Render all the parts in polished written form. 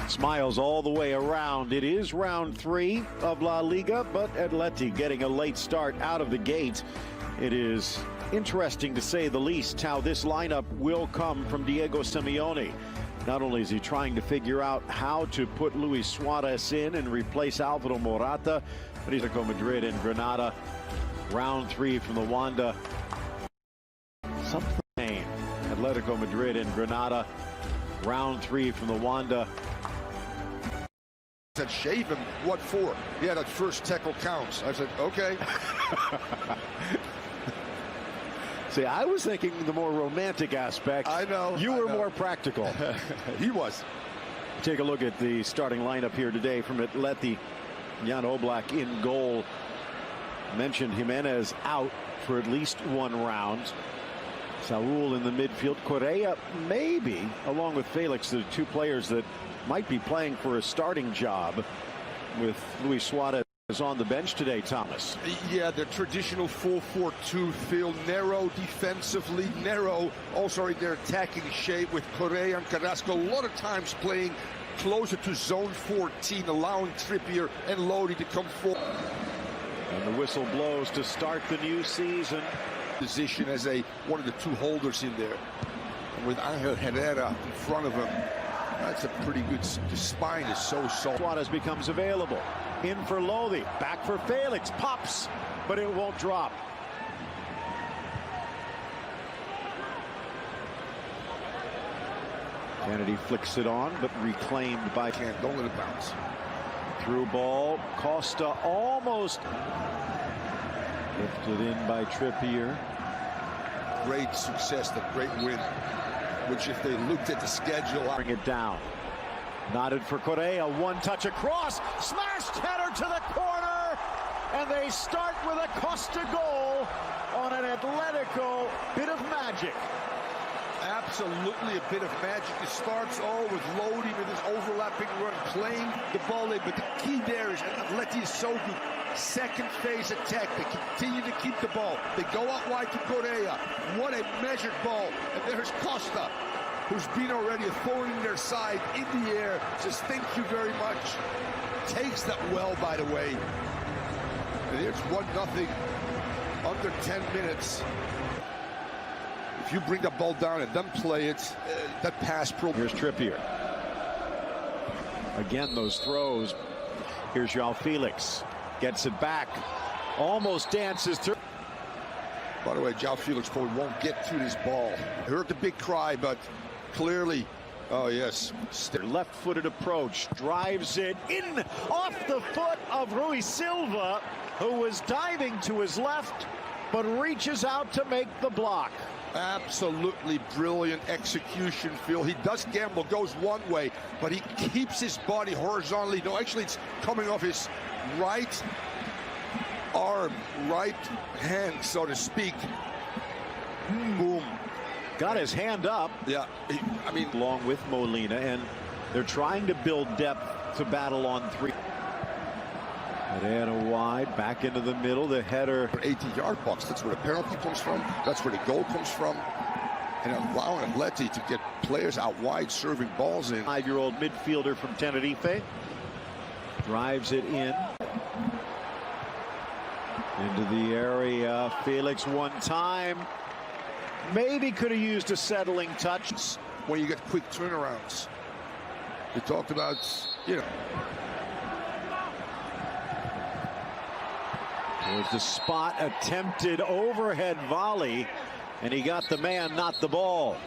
Smiles all the way around. It is round 3 of La Liga, but Atleti getting a late start out of the gate. It is interesting, to say the least, how this lineup will come from Diego Simeone. Not only is he trying to figure out how to put Luis Suarez in and replace Alvaro Morata, but he's Atletico Madrid and Granada. Round 3 from the Wanda. Something. Atletico Madrid and Granada. Round 3 from the Wanda. Said shave him. What for? Yeah, that first tackle counts. I said, okay. See, I was thinking the more romantic aspect. I know. You were more practical. He was. Take a look at the starting lineup here today from Atleti. Jan Oblak in goal. Mentioned Jimenez out for at least one round. Saul in the midfield. Correa maybe, along with Felix, the two players that might be playing for a starting job, with Luis Suarez on the bench today, Thomas. Yeah, the traditional 4-4-2 field, narrow defensively, narrow also in their attacking shape, with Correa and Carrasco a lot of times playing closer to zone 14, allowing Trippier and Lodi to come forward. And the whistle blows to start the new season. Position as one of the two holders in there, and with Angel Herrera in front of him, that's a pretty good. The spine is so soft. Suarez becomes available. In for Lodi. Back for Felix. Pops, but it won't drop. Kennedy flicks it on, but reclaimed by Can't. Don't let it bounce. Through ball. Costa almost lifted in by Trippier. Great success, the great win, which if they looked at the schedule. Bring it down. Nodded for Correa. One touch across. Smashed header to the corner. And they start with a Costa goal on an Atletico bit of magic. Absolutely a bit of magic. It starts all with Lodi with his overlapping run, playing the ball in. But the key there is Atleti is so good. Second phase attack. They continue to keep the ball. They go out wide to Correa. What a measured ball. And there's Costa, who's been already a thorn in their side, in the air. Says thank you very much. Takes that well, by the way. And here's 1-0 under 10 minutes. If you bring the ball down and then play it, that pass pro. Here's Trippier. Again, those throws. Here's João Felix. Gets it back. Almost dances through. By the way, João Felix probably won't get to this ball. I heard the big cry, but clearly, oh yes. Left-footed approach. Drives it in off the foot of Rui Silva, who was diving to his left, but reaches out to make the block. Absolutely brilliant execution, Phil. He does gamble, goes one way, but he keeps his body horizontally. No, actually, it's coming off his right arm, right hand, so to speak. Boom. Got his hand up. Yeah, I mean, along with Molina, and they're trying to build depth to battle on 3. Herrera wide, back into the middle, the header. 18-yard box, that's where the penalty comes from, that's where the goal comes from. And allowing Atleti to get players out wide serving balls in. 5-year-old midfielder from Tenerife. Drives it in. Into the area. Felix one time. Maybe could have used a settling touch. When you get quick turnarounds. We talked about, you know. There's the spot, attempted overhead volley, and he got the man, not the ball.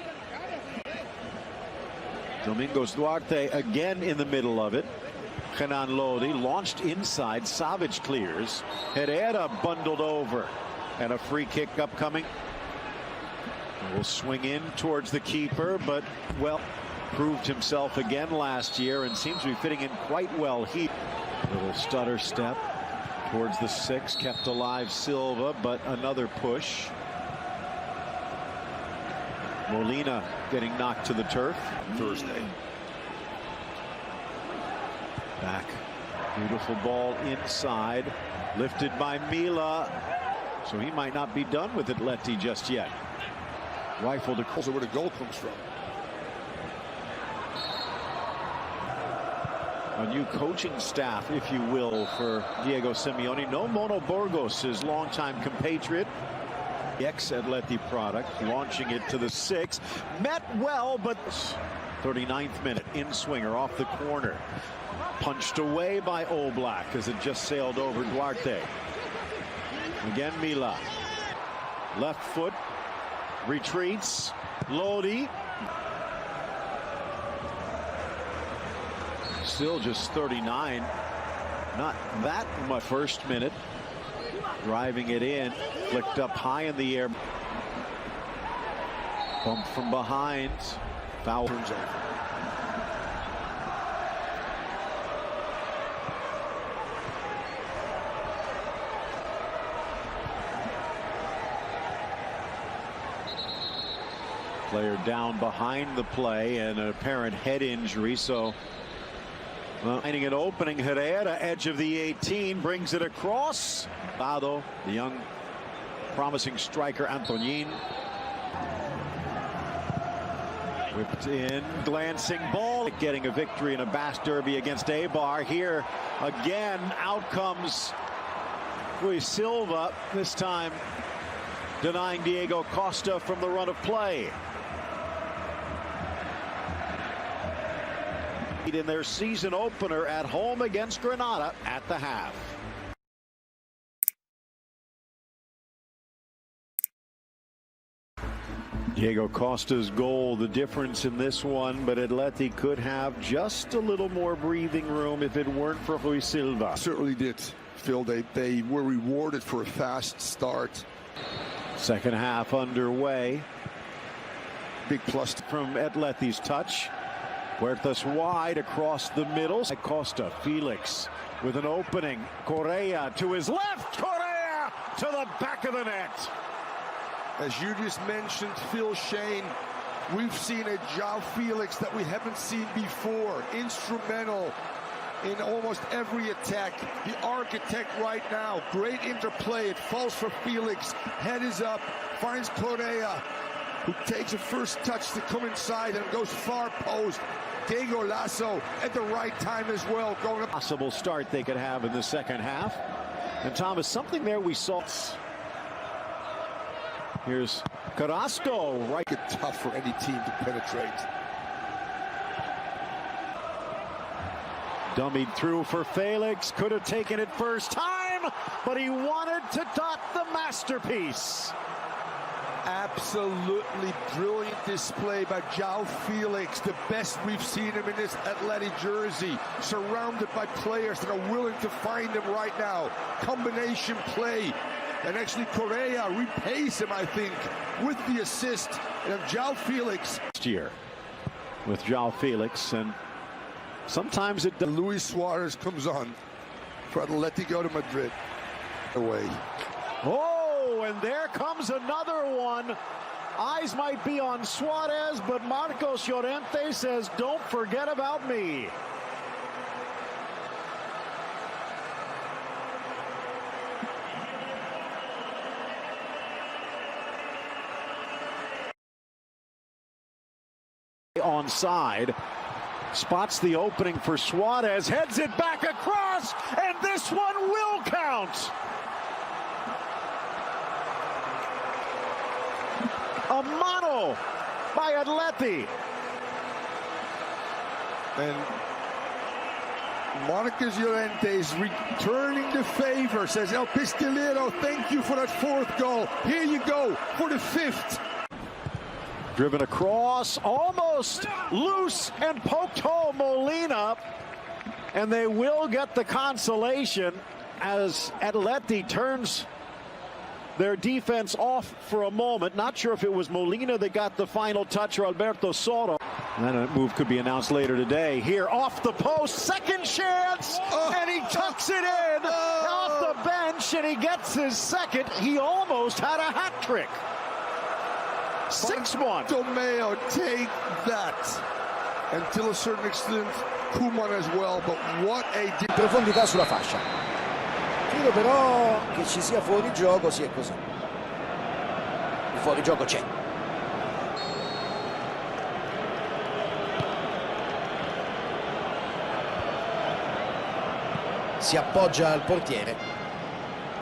Domingos Duarte again in the middle of it. Kenan Lodi launched inside. Savic clears. Herrera bundled over, and a free kick upcoming. Will swing in towards the keeper, but well, proved himself again last year and seems to be fitting in quite well here. Little stutter step towards the 6, kept alive Silva, but another push. Molina getting knocked to the turf. Thursday. Back. Beautiful ball inside. Lifted by Mila. So he might not be done with Atleti just yet. Rifled across. Also where the goal comes from. A new coaching staff, if you will, for Diego Simeone. No Mono Burgos, his longtime compatriot. The ex-Atleti product, launching it to the 6. Met well, but 39th minute, in-swinger off the corner. Punched away by Oblak as it just sailed over Duarte. Again, Mila. Left foot, retreats. Lodi. Still just 39. Not that much. First minute. Driving it in. Flicked up high in the air. Bump from behind. Foul. Player down behind the play and an apparent head injury, so finding an opening. Herrera, edge of the 18, brings it across. Lado, the young promising striker Antonin. Whipped in, glancing ball, getting a victory in a Basque Derby against Eibar. Here again, out comes Rui Silva, this time denying Diego Costa from the run of play. In their season opener at home against Granada at the half. Diego Costa's goal, the difference in this one, but Atleti could have just a little more breathing room if it weren't for Rui Silva. Certainly did, Phil. They were rewarded for a fast start. Second half underway. Big plus from Atleti's touch. Huertas wide across the middle. Costa, Felix with an opening. Correa to his left. Correa to the back of the net. As you just mentioned, Phil Shane, we've seen a João Felix that we haven't seen before. Instrumental in almost every attack. The architect right now. Great interplay. It falls for Felix. Head is up. Finds Correa, who takes a first touch to come inside and goes far post. Diego Lasso at the right time as well. Going up. Possible start they could have in the second half. And Thomas, something there we saw. Here's Carrasco. Right. It's tough for any team to penetrate. Dummied through for Felix. Could have taken it first time, but he wanted to dot the masterpiece. Absolutely brilliant display by João Felix, the best we've seen him in this Atleti jersey, surrounded by players that are willing to find him right now. Combination play, and actually Correa repays him, I think, with the assist. And João Felix next year with João Felix, and sometimes it does. Luis Suarez comes on for Atletico de Madrid away. Oh, and there comes another one. Eyes might be on Suarez, but Marcos Llorente says, don't forget about me. Onside, spots the opening for Suarez, heads it back across, and this one will count. A mano by Atleti. And Marcos Llorente is returning the favor, says El Pistolero, thank you for that fourth goal. Here you go for the fifth. Driven across, almost loose, and poked home Molina. And they will get the consolation as Atleti turns their defense off for a moment. Not sure if it was Molina that got the final touch or Alberto Soto. And then a move could be announced later today. Here off the post, second chance, and he tucks it in off the bench, and he gets his second. He almost had a hat trick. 6-1. Tomeo, take that. And to a certain extent, Koeman as well, but what a... Profondità sulla fascia. Credo però che ci sia fuorigioco, sì è così. Il fuorigioco c'è. si appoggia al portiere.